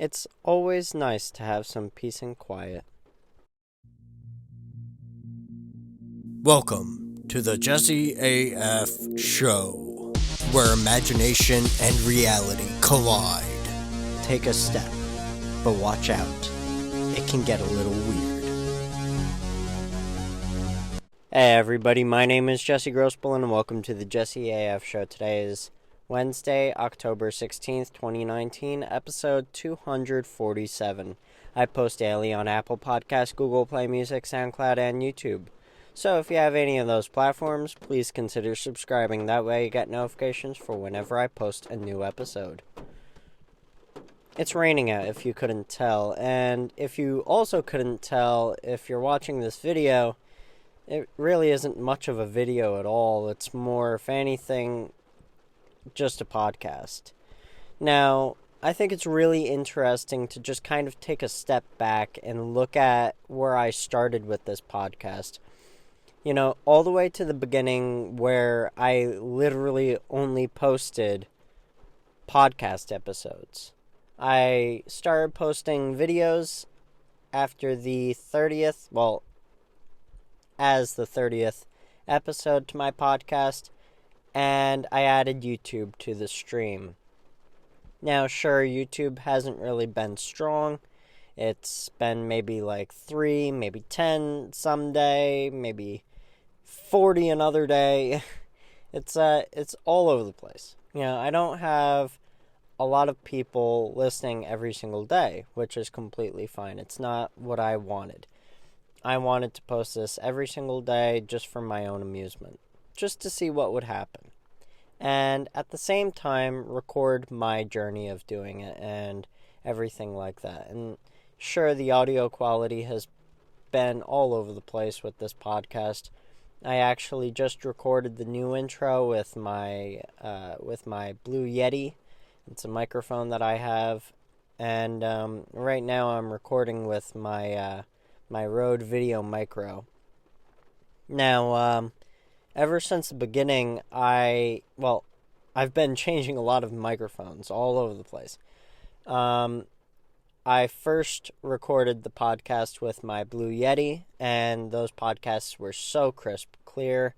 It's always nice to have some peace and quiet. Welcome to the JesseAF show, where imagination and reality collide. Take a step, but watch out. It can get a little weird. Hey everybody, my name is Jesse Grossbohlin and welcome to the JesseAF show. Today is Wednesday, October 16th, 2019, episode 247. I post daily on Apple Podcasts, Google Play Music, SoundCloud, and YouTube. So if you have any of those platforms, please consider subscribing. That way you get notifications for whenever I post a new episode. It's raining out, if you couldn't tell. And if you also couldn't tell, if you're watching this video, it really isn't much of a video at all. It's more, if anything, just a podcast. Now, I think it's really interesting to just kind of take a step back and look at where I started with this podcast. You know, all the way to the beginning where I literally only posted podcast episodes. I started posting videos after the 30th, as the 30th episode to my podcast, and I added YouTube to the stream. Now, sure, YouTube hasn't really been strong. It's been maybe like 3, maybe 10 someday, maybe 40 another day. It's all over the place. You know, I don't have a lot of people listening every single day, which is completely fine. It's not what I wanted. I wanted to post this every single day just for my own amusement, just to see what would happen. And at the same time, record my journey of doing it and everything like that. And sure, the audio quality has been all over the place with this podcast. I actually just recorded the new intro with my Blue Yeti. It's a microphone that I have, and right now I'm recording with my Rode Video Micro. Now, ever since the beginning, I've been changing a lot of microphones all over the place. I first recorded the podcast with my Blue Yeti, and those podcasts were so crisp, clear,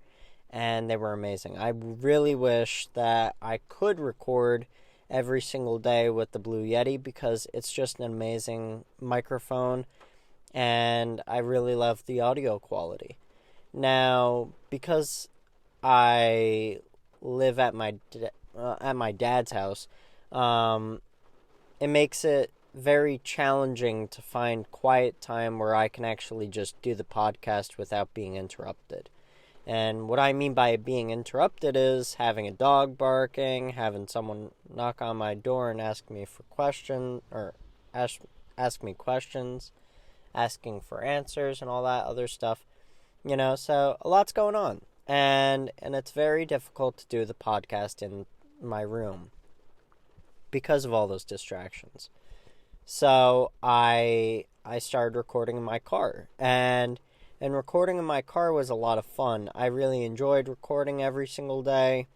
and they were amazing. I really wish that I could record every single day with the Blue Yeti because it's just an amazing microphone, and I really love the audio quality. Now, because I live at my dad's house, it makes it very challenging to find quiet time where I can actually just do the podcast without being interrupted. And what I mean by being interrupted is having a dog barking, having someone knock on my door and ask me for questions, or ask me questions, asking for answers and all that other stuff. You know, so a lot's going on. And it's very difficult to do the podcast in my room because of all those distractions. So I started recording in my car, and recording in my car was a lot of fun. I really enjoyed recording every single day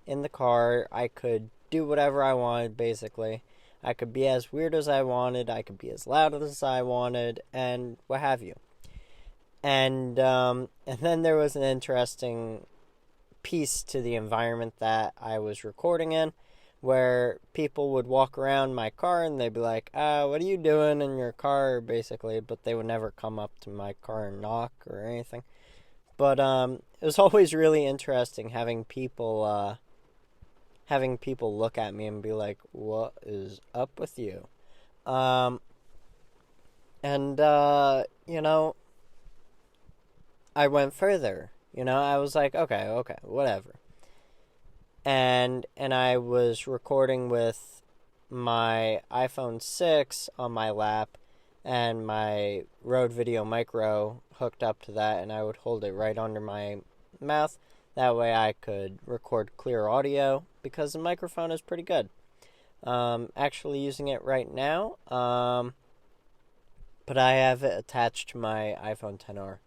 in the car. I could do whatever I wanted, basically. I could be as weird as I wanted, I could be as loud as I wanted, and what have you. And then there was an interesting piece to the environment that I was recording in, where people would walk around my car and they'd be like, what are you doing in your car, basically, but they would never come up to my car and knock or anything. But it was always really interesting having people look at me and be like, what is up with you? You know, I went further. You know, I was like, okay, whatever. And I was recording with my iPhone 6 on my lap and my Rode Video Micro hooked up to that, and I would hold it right under my mouth. That way I could record clear audio because the microphone is pretty good. Actually using it right now, but I have it attached to my iPhone XR.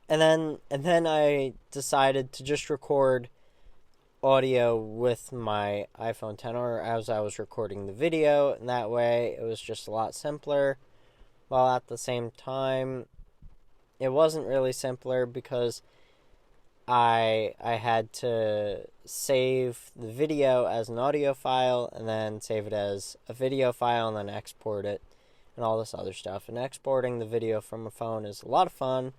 And then I decided to just record audio with my iPhone XR as I was recording the video, and that way it was just a lot simpler, while at the same time it wasn't really simpler because I had to save the video as an audio file and then save it as a video file and then export it and all this other stuff. And exporting the video from a phone is a lot of fun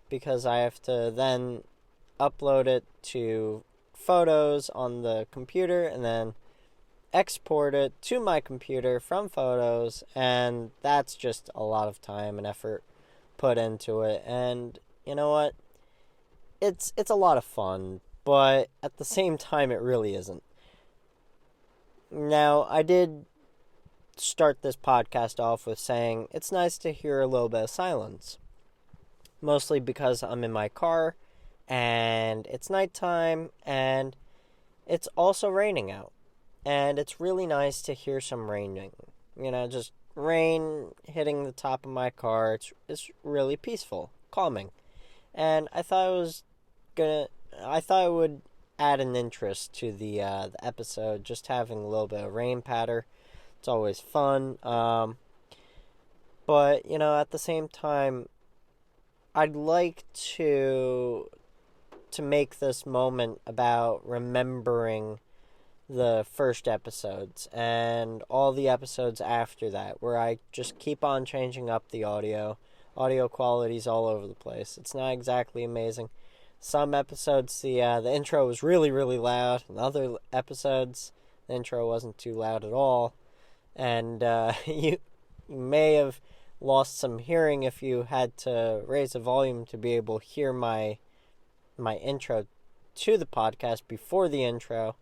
because I have to then upload it to Photos on the computer and then export it to my computer from Photos, and that's just a lot of time and effort put into it. And you know what? It's a lot of fun, but at the same time it really isn't. Now, I did start this podcast off with saying it's nice to hear a little bit of silence. Mostly because I'm in my car and it's nighttime and it's also raining out. And it's really nice to hear some raining. You know, just rain hitting the top of my car. It's really peaceful, calming. And I thought it would add an interest to the episode, just having a little bit of rain patter. It's always fun. But, you know, at the same time, I'd like to make this moment about remembering the first episodes and all the episodes after that, where I just keep on changing up the audio quality's all over the place. It's not exactly amazing. Some episodes the intro was really, really loud, and other episodes the intro wasn't too loud at all, and you may have lost some hearing if you had to raise the volume to be able to hear my intro to the podcast before the intro,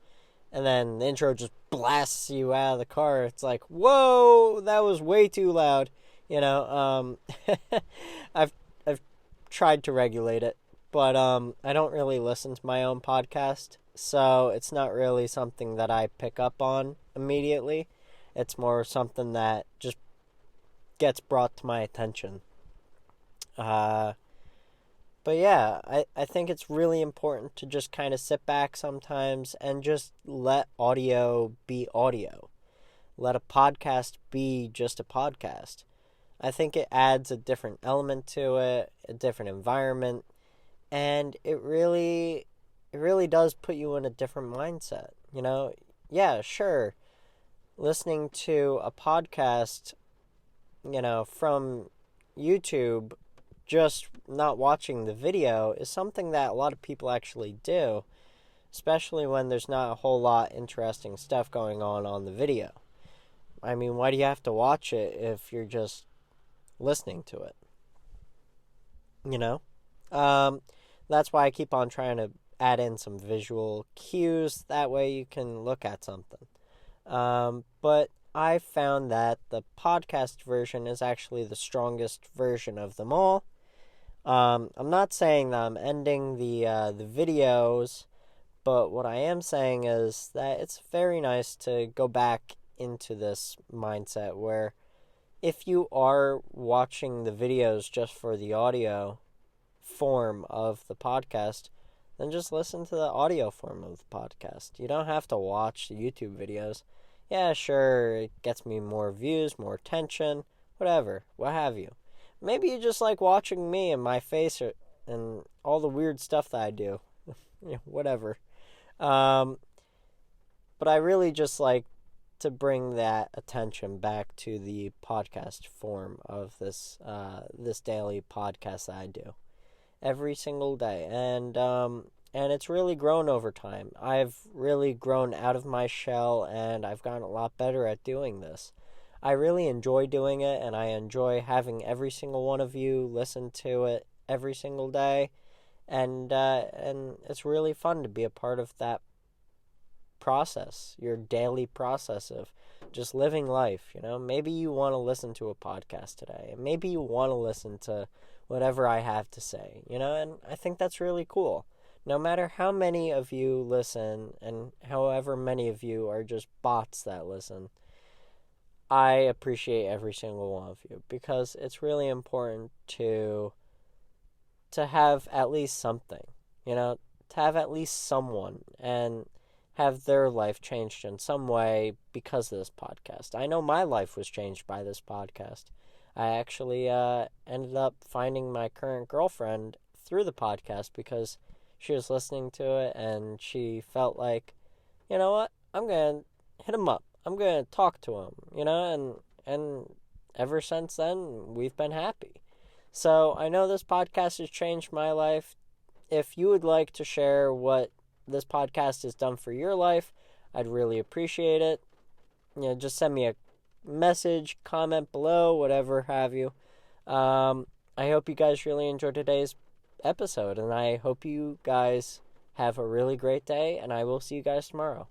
and then the intro just blasts you out of the car. It's like, whoa, that was way too loud. You know, I've tried to regulate it, but I don't really listen to my own podcast, so it's not really something that I pick up on immediately. It's more something that just gets brought to my attention. But yeah, I think it's really important to just kind of sit back sometimes and just let audio be audio. Let a podcast be just a podcast. I think it adds a different element to it, a different environment, and it really does put you in a different mindset. You know, yeah, sure, listening to a podcast, you know, from YouTube, just not watching the video, is something that a lot of people actually do, especially when there's not a whole lot interesting stuff going on the video. I mean, why do you have to watch it if you're just listening to it? You know? That's why I keep on trying to add in some visual cues. That way you can look at something. But I found that the podcast version is actually the strongest version of them all. I'm not saying that I'm ending the videos, but what I am saying is that it's very nice to go back into this mindset where if you are watching the videos just for the audio form of the podcast, then just listen to the audio form of the podcast. You don't have to watch the YouTube videos. Yeah, sure, it gets me more views, more attention, whatever, what have you. Maybe you just like watching me and my face and all the weird stuff that I do. Yeah, whatever. But I really just like to bring that attention back to the podcast form of this daily podcast that I do every single day, and it's really grown over time. I've really grown out of my shell, and I've gotten a lot better at doing this. I really enjoy doing it, and I enjoy having every single one of you listen to it every single day, and it's really fun to be a part of that process, your daily process of just living life. You know, maybe you want to listen to a podcast today, maybe you want to listen to whatever I have to say, you know, and I think that's really cool. No matter how many of you listen, and however many of you are just bots that listen, I appreciate every single one of you, because it's really important to have at least something, you know, to have at least someone. And have their life changed in some way because of this podcast. I know my life was changed by this podcast. I actually ended up finding my current girlfriend through the podcast because she was listening to it and she felt like, you know what, I'm going to hit him up. I'm going to talk to him, and ever since then, we've been happy. So I know this podcast has changed my life. If you would like to share what this podcast has done for your life, I'd really appreciate it. Just send me a message, comment below, whatever have you. I hope you guys really enjoyed today's episode, and I hope you guys have a really great day, and I will see you guys tomorrow.